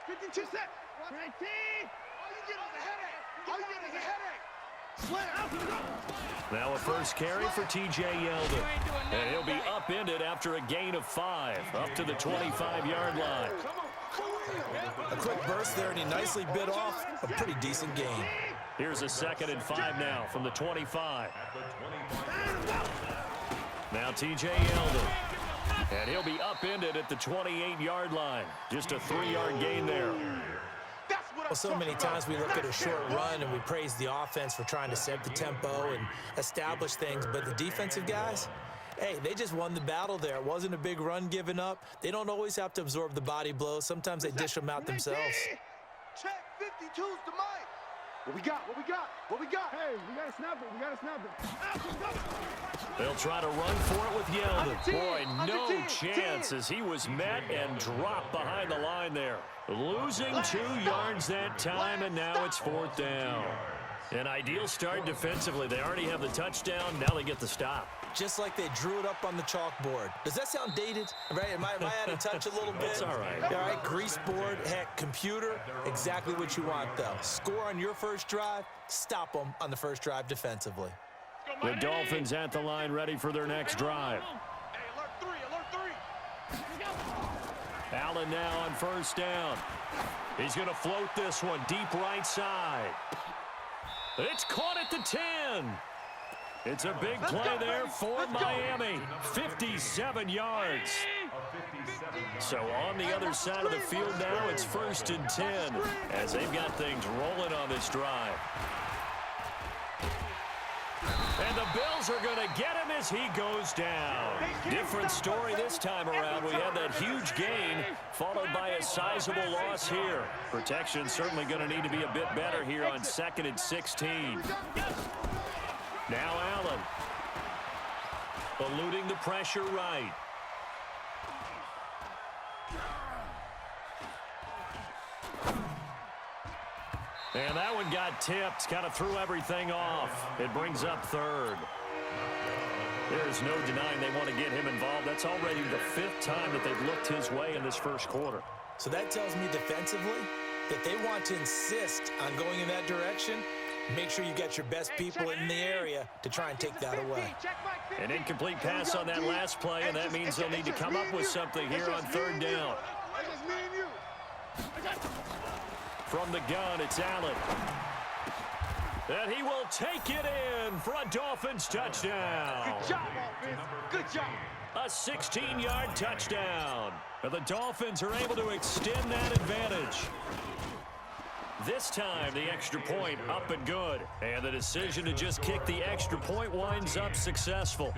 52 seconds. 19. All you get is a headache. All you get is a headache. Now a first carry for T.J. Yeldon. And he'll be upended after a gain of 5, up to the 25-yard line. A quick burst there, and he nicely bit off a pretty decent gain. Here's a 2nd and 5 now from the 25. Now T.J. Yeldon. And he'll be upended at the 28-yard line. Just a 3-yard gain there. Well, so many times we look at a short run and we praise the offense for trying to set the tempo and establish things, but the defensive guys, hey, they just won the battle there. It wasn't a big run given up. They don't always have to absorb the body blows. Sometimes they dish them out themselves. Check 52's to Mike. What we got? What we got? What we got? Hey, we got to snap it. We got to snap it. They'll try to run for it with Yeldon. Boy, no chance as he was met and dropped behind the line there. Losing 2 yards that time, and now it's 4th down. An ideal start defensively. They already have the touchdown. Now they get the stop. Just like they drew it up on the chalkboard. Does that sound dated? Right? Am I out of touch a little bit? It's all right. All right, grease board, heck, computer, exactly what you want, though. Score on your first drive, stop them on the first drive defensively. The Dolphins at the line ready for their next drive. Hey, alert 3, alert 3. Allen now on first down. He's going to float this one deep right side. It's caught at the 10. It's a big play there for Miami. 57 yards. So on the other side of the field now, it's 1st and 10 as they've got things rolling on this drive. And the Bills are going to get him as he goes down. Different story this time around. We had that huge gain followed by a sizable loss here. Protection certainly going to need to be a bit better here on 2nd and 16. Now Allen. Eluding the pressure right. And that one got tipped, kind of threw everything off. It brings up 3rd. There's no denying they want to get him involved. That's already the 5th time that they've looked his way in this first quarter. So that tells me defensively that they want to insist on going in that direction. Make sure you get your best people in the area to try and take that away. An incomplete pass on that last play, and that means they'll need to come up with something here on 3rd down. From the gun, it's Allen. And he will take it in for a Dolphins touchdown. Good job, offense. Good job. A 16-yard touchdown. And the Dolphins are able to extend that advantage. This time, the extra point up and good. And the decision to just kick the extra point winds up successful.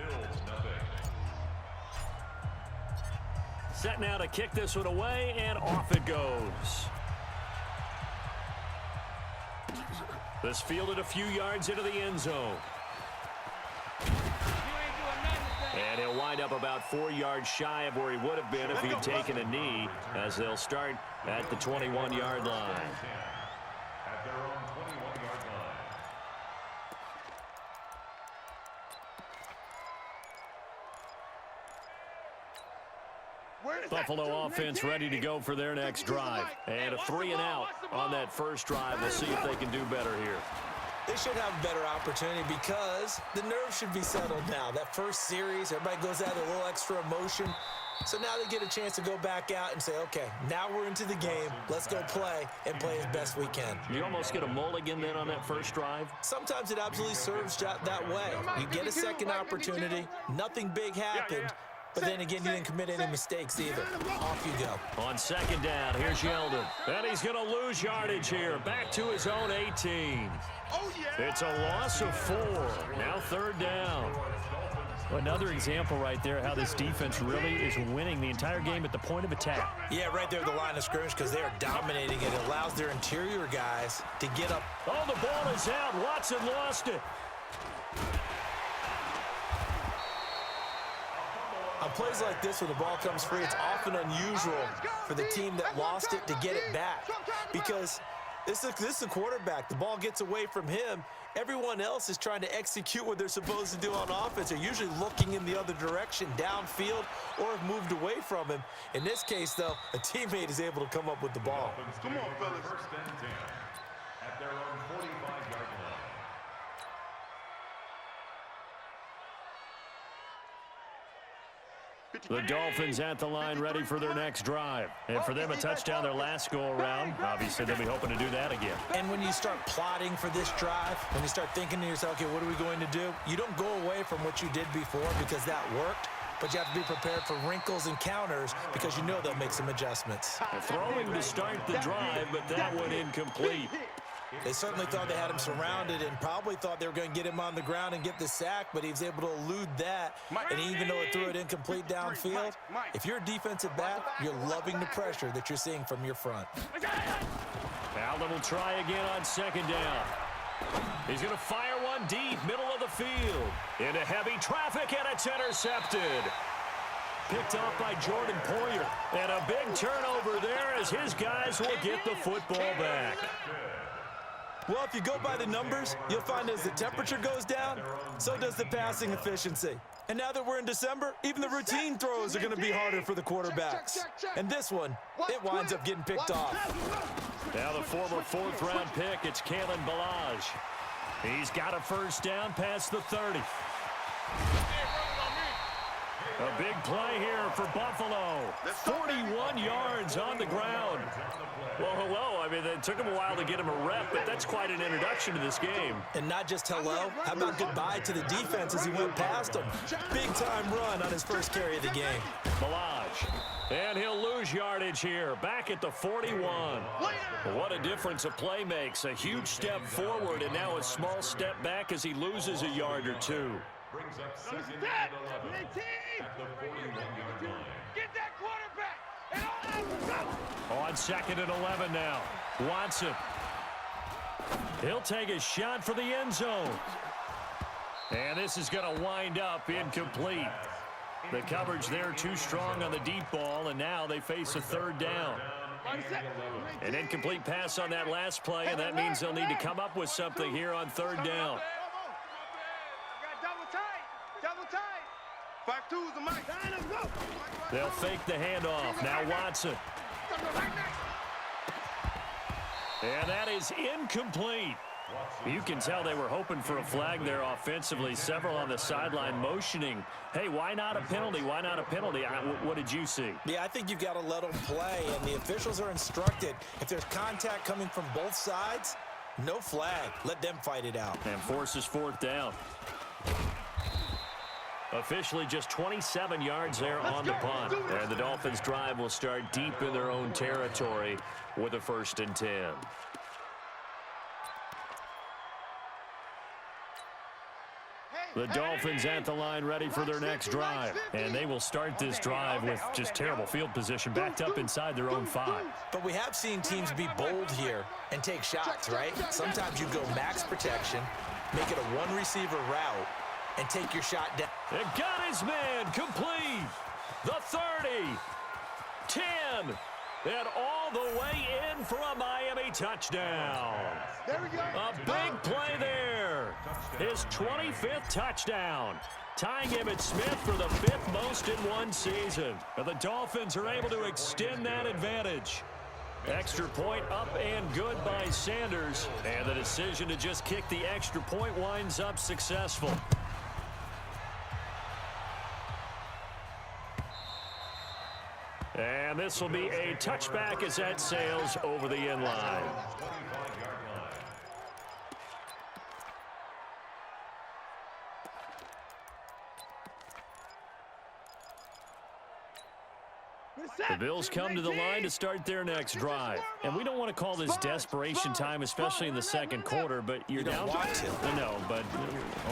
Set now to kick this one away, and off it goes. This fielded a few yards into the end zone. And he'll wind up about 4 yards shy of where he would have been if he'd taken a knee, as they'll start at the 21-yard line. Buffalo offense ready to go for their next drive. And a 3-and-out on that first drive. We'll see if they can do better here. They should have a better opportunity because the nerves should be settled now. That first series, everybody goes out a little extra emotion. So now they get a chance to go back out and say, okay, now we're into the game. Let's go play and play as best we can. You almost get a mulligan then on that first drive? Sometimes it absolutely serves that way. You get a second opportunity. Nothing big happened. But then again, you didn't commit any mistakes either. Off you go. On 2nd down, here's Yeldon. And he's going to lose yardage here. Back to his own 18. It's a loss of 4. Now 3rd down. Another example right there how this defense really is winning the entire game at the point of attack. Yeah, right there at the line of scrimmage because they are dominating it. It allows their interior guys to get up. Oh, the ball is out. Watson lost it. On plays like this, when the ball comes free, it's often unusual for the team that lost it to get it back because This is a quarterback. The ball gets away from him. Everyone else is trying to execute what they're supposed to do on offense. They're usually looking in the other direction, downfield, or have moved away from him. In this case, though, a teammate is able to come up with the ball. Come on, fellas. First and 10 at their own 45-yard line. The Dolphins at the line ready for their next drive. And for them, a touchdown their last go-around. Obviously, they'll be hoping to do that again. And when you start plotting for this drive, when you start thinking to yourself, okay, what are we going to do? You don't go away from what you did before because that worked, but you have to be prepared for wrinkles and counters because you know they'll make some adjustments. Throwing to start the drive, but that one incomplete. They certainly thought they had him surrounded and probably thought they were going to get him on the ground and get the sack, but he was able to elude that. And even though it threw it incomplete downfield, if you're a defensive back, you're loving the pressure that you're seeing from your front. Allen will try again on second down. He's going to fire one deep, middle of the field. Into heavy traffic, and it's intercepted. Picked off by Jordan Poyer. And a big turnover there as his guys will get the football back. Well, if you go by the numbers, you'll find as the temperature goes down, so does the passing efficiency. And now that we're in December, even the routine throws are going to be harder for the quarterbacks. And this one, it winds up getting picked off. Now the former fourth-round pick, it's Kalen Ballage. He's got a first down past the 30. A big play here for Buffalo. 41 yards on the ground. Well, hello. I mean, it took him a while to get him a rep, but that's quite an introduction to this game. And not just hello. How about goodbye to the defense as he went past him? Big-time run on his first carry of the game. Ballage. And he'll lose yardage here. Back at the 41. What a difference a play makes. A huge step forward and now a small step back as he loses a yard or two. Brings up second and 11 at the 41-yard line. Get that quarterback! And On second and 11 now. Watson. He'll take a shot for the end zone. And this is going to wind up incomplete. The coverage there too strong on the deep ball, and now they face a third down. An incomplete pass on that last play, and that means they'll need to come up with something here on third down. double tight. 5-2 is the mic. They'll fake the handoff. Now Watson. And that is incomplete. You can tell they were hoping for a flag there offensively. Several on the sideline motioning, hey, why not a penalty? Why not a penalty? What did you see? Yeah, I think you've got to let them play, and the officials are instructed. If there's contact coming from both sides, no flag. Let them fight it out. And forces fourth down. Officially just 27 yards there on the punt. And the Dolphins' drive will start deep in their own territory with a 1st and 10. The Dolphins at the line ready for their next drive. And they will start this drive with just terrible field position backed up inside their own 5. But we have seen teams be bold here and take shots, right? Sometimes you go max protection, make it a one-receiver route, and take your shot down. It got his man complete. The 30, 10, and all the way in for a Miami touchdown. There we go. A big play there. His 25th touchdown, tying Emmitt Smith for the 5th most in one season. And the Dolphins are able to extend that advantage. Extra point up and good by Sanders. And the decision to just kick the extra point winds up successful. And this will be a touchback as that sails over the end line. The Bills come to the line to start their next drive. And we don't want to call this desperation time, especially in the second quarter, but you're down. No, but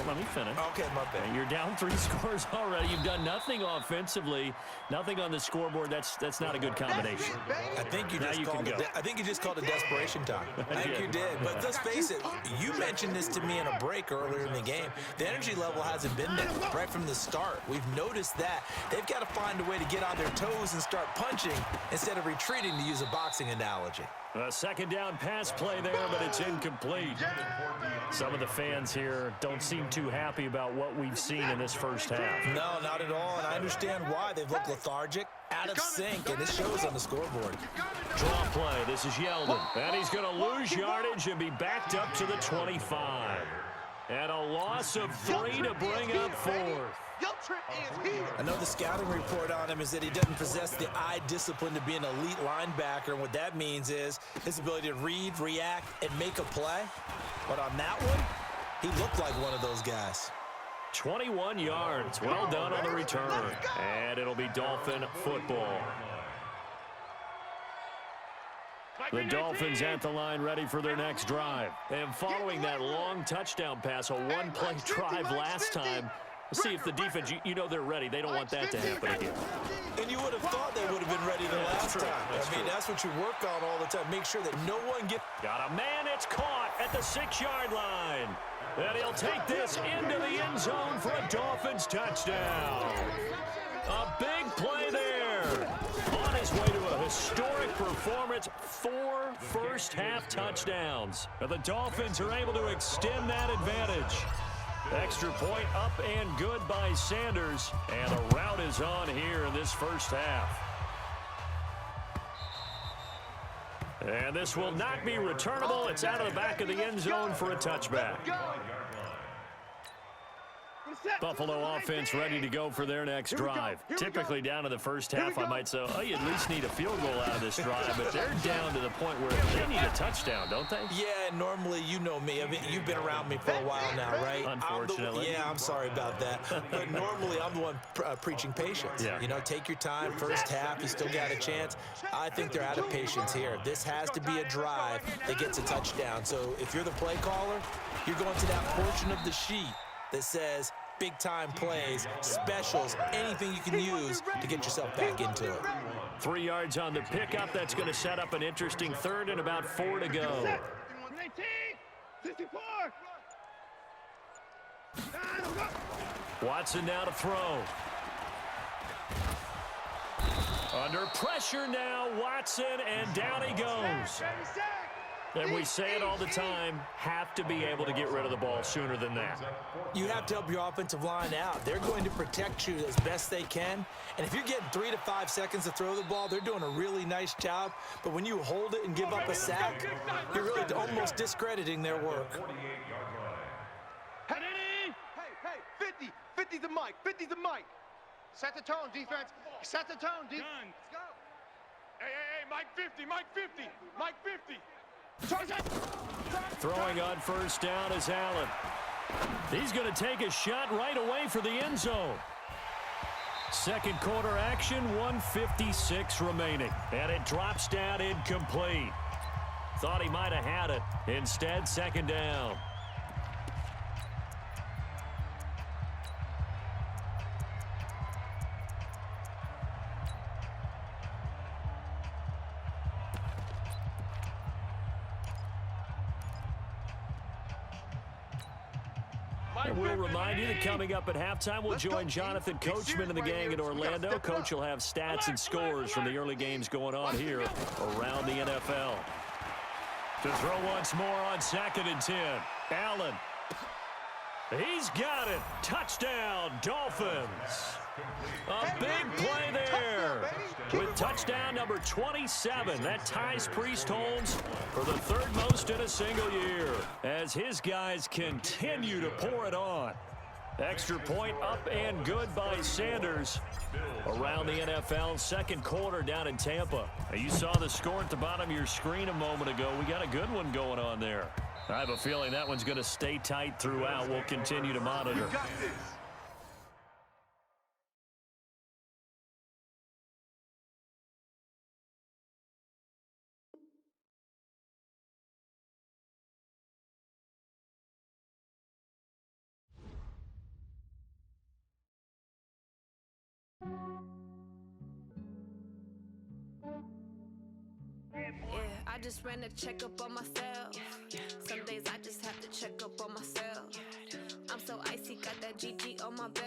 let me finish. Okay, my bad. You're down 3 scores already. You've done nothing offensively, nothing on the scoreboard. That's not a good combination. I think you just called it desperation time. I think you did. But let's face it, you mentioned this to me in a break earlier in the game. The energy level hasn't been there right from the start. We've noticed that. They've got to find a way to get on their toes and start punching instead of retreating, to use a boxing analogy. A second down pass play there, but it's incomplete. Some of the fans here don't seem too happy about what we've seen in this first half. No, not at all, and I understand why. They've looked lethargic, out of sync, and it shows on the scoreboard. Draw play. This is Yeldon. And he's going to lose yardage and be backed up to the 25. And a loss of 3 to bring up 4th. I know the scouting report on him is that he doesn't possess the eye discipline to be an elite linebacker, and what that means is his ability to read, react, and make a play. But on that one, he looked like one of those guys. 21 yards. Well done on the return. And it'll be Dolphin football. The Dolphins at the line, ready for their next drive. And following that long touchdown pass, a one-play drive last time, let's see if the defense, you know they're ready. They don't want that to happen again. And you would have thought they would have been ready the last time. I mean, that's what you work on all the time. Make sure that no one gets... Got a man, it's caught at the 6-yard line. And he'll take this into the end zone for a Dolphins touchdown. A big play there. On his way to a historic performance, 4 first-half touchdowns. And the Dolphins are able to extend that advantage. Extra point up and good by Sanders. And the route is on here in this first half. And this will not be returnable. It's out of the back of the end zone for a touchback. Buffalo offense ready to go for their next drive. Typically down to the first half, I might say, oh, you at least need a field goal out of this drive, but they're down to the point where they need a touchdown, don't they? Yeah, normally, you know me. I mean, you've been around me for a while now, right? Unfortunately. I'm sorry about that. But normally, I'm the one preaching patience. Yeah. You know, take your time. First half, you still got a chance. I think they're out of patience here. This has to be a drive that gets a touchdown. So if you're the play caller, you're going to that portion of the sheet that says big-time plays, specials, anything you can use to get yourself back into it. 3 yards on the pickup. That's going to set up an interesting third and about 4 to go. 64. Watson now to throw. Under pressure now, Watson, and down he goes. And we say it all the time, have to be able to get rid of the ball sooner than that. You have to help your offensive line out. They're going to protect you as best they can. And if you're getting 3 to 5 seconds to throw the ball, they're doing a really nice job. But when you hold it and give up a sack, you're really almost discrediting their work. Hey, 50 the mic, 50 the mic. Set the tone, defense. Set the tone, defense. Let's go. Hey, Mike 50, Mike 50, Mike 50. Throwing on first down is Allen. He's going to take a shot right away for the end zone. Second quarter action, 1:56 remaining. And it drops down incomplete. Thought he might have had it. Instead, second down. And we'll remind you that coming up at halftime, we'll join Jonathan Coachman and the gang in Orlando. Coach will have stats and scores from the early games going on here around the NFL. To throw once more on 2nd and 10. Allen. He's got it. Touchdown, Dolphins. A big play there with touchdown number 27. That ties Priest Holmes for the 3rd most in a single year as his guys continue to pour it on. Extra point up and good by Sanders. Around the NFL, second quarter down in Tampa. Now, you saw the score at the bottom of your screen a moment ago. We got a good one going on there. I have a feeling that one's going to stay tight throughout. We'll continue to monitor. I just ran a checkup on myself. Some days I just have to check up on myself. I'm so icy, got that GG on my belt.